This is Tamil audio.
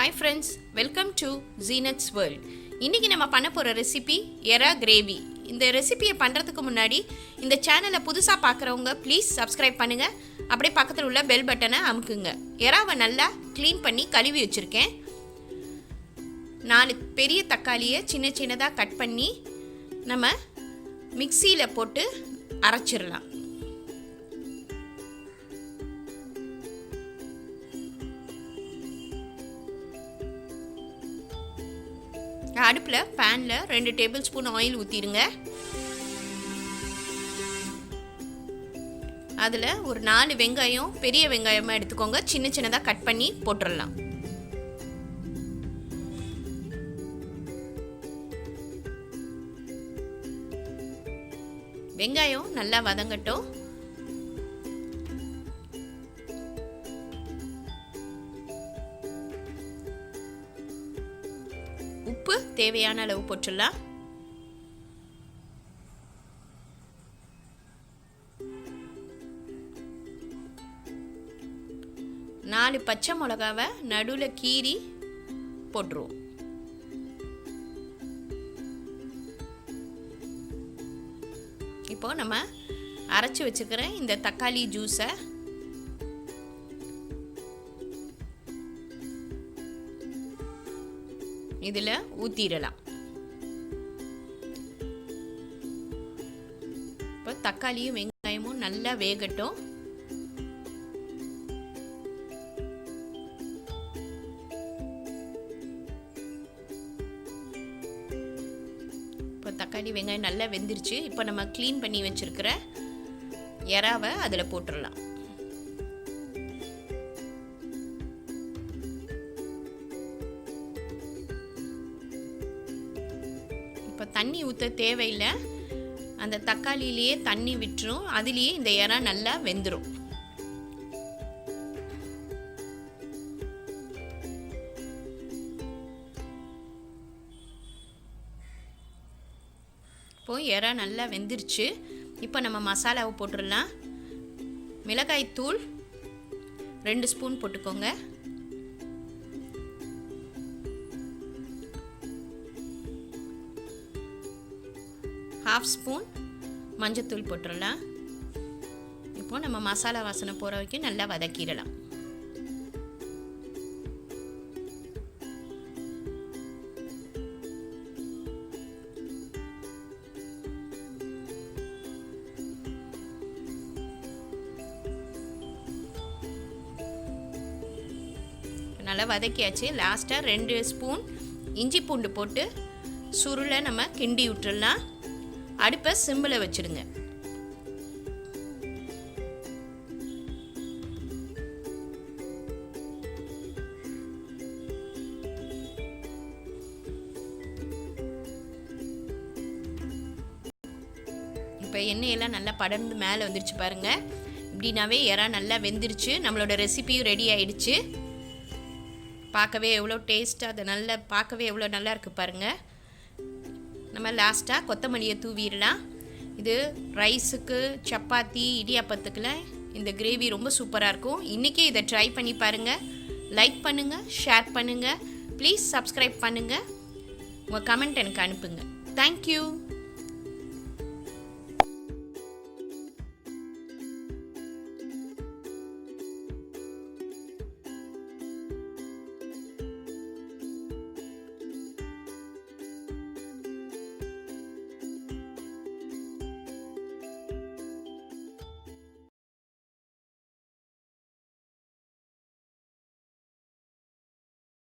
Hi friends, welcome to Zeenath's World. இன்னைக்கு நம்ம பண்ண போற ரெசிபி எறா கிரேவி. இந்த ரெசிபியை பண்றதுக்கு முன்னாடி இந்த சேனலை புதுசா பார்க்கறவங்க ப்ளீஸ் சப்ஸ்கிரைப் பண்ணுங்க. அப்படியே பக்கத்துல உள்ள பெல் பட்டனை அமுக்குங்க. எறாவை நல்லா க்ளீன் பண்ணி கழுவி வச்சிருக்கேன். 4 பெரிய தக்காளியை சின்ன சின்னதா கட் பண்ணி நம்ம மிக்ஸியில போட்டு அரைச்சிரலாம். அடுப்பில் பேனில் 2 டேபிள் ஸ்பூன் ஆயில் ஊற்றிடுங்க. அதில் ஒரு 4 வெங்காயம் பெரிய வெங்காயமாக எடுத்துக்கோங்க, சின்ன சின்னதாக கட் பண்ணி போட்டுடலாம். வெங்காயம் நல்லா வதங்கட்டும். உப்பு தேவையான அளவு போட்டுடலாம். நாலு பச்சை மிளகாவை நடுவில் கீறி போட்டுருவோம். இப்போ நம்ம அரைச்சி வச்சுக்கிற இந்த தக்காளி ஜூஸை இதில் ஊற்றிடலாம். இப்போ தக்காளியும் வெங்காயமும் நல்லா வேகட்டும். இப்போ தக்காளி வெங்காயம் நல்லா வெந்துருச்சு. இப்போ நம்ம க்ளீன் பண்ணி வச்சிருக்கிற எறாவை அதில் போட்டுடலாம். இப்போ தண்ணி ஊற்ற தேவையில்லை, அந்த தக்காளியிலேயே தண்ணி விட்டுரும், அதுலேயே இந்த எறா நல்லா வெந்துடும். இப்போ எறா நல்லா வெந்துருச்சு. இப்போ நம்ம மசாலாவை போட்டுடலாம். மிளகாய் தூள் 2 ஸ்பூன் போட்டுக்கோங்க. ½ ஸ்பூன் மஞ்சத்தூள் போட்டுடலாம். இப்போ நம்ம மசாலா வாசனை போகிற வரைக்கும் நல்லா வதக்கிடலாம். நல்லா வதக்கியாச்சு. லாஸ்ட்டாக 2 ஸ்பூன் இஞ்சி பூண்டு போட்டு சுருளை நம்ம கிண்டி விட்டுடலாம். அடுப்பை சிம்மில் வச்சிடுங்க. இப்போ எண்ணெயெல்லாம் நல்லா படர்ந்து மேலே வந்துருச்சு பாருங்க. இப்படின்னாவே எறா நல்லா வெந்துருச்சு. நம்மளோட ரெசிபியும் ரெடி ஆயிடுச்சு. பார்க்கவே எவ்வளோ டேஸ்ட்டாக, அது நல்லா பார்க்கவே எவ்வளோ நல்லா இருக்குது பாருங்கள். நம்ம லாஸ்ட்டாக கொத்தமல்லியை தூவிடலாம். இது ரைஸுக்கு, சப்பாத்தி, இடியாப்பத்துக்குலாம் இந்த கிரேவி ரொம்ப சூப்பராக இருக்கும். இன்றைக்கி இதை ட்ரை பண்ணி பாருங்கள். லைக் பண்ணுங்கள், ஷேர் பண்ணுங்கள், ப்ளீஸ் சப்ஸ்கிரைப் பண்ணுங்கள், உங்கள் கமெண்ட் எனக்கு அனுப்புங்க. தேங்க்யூ.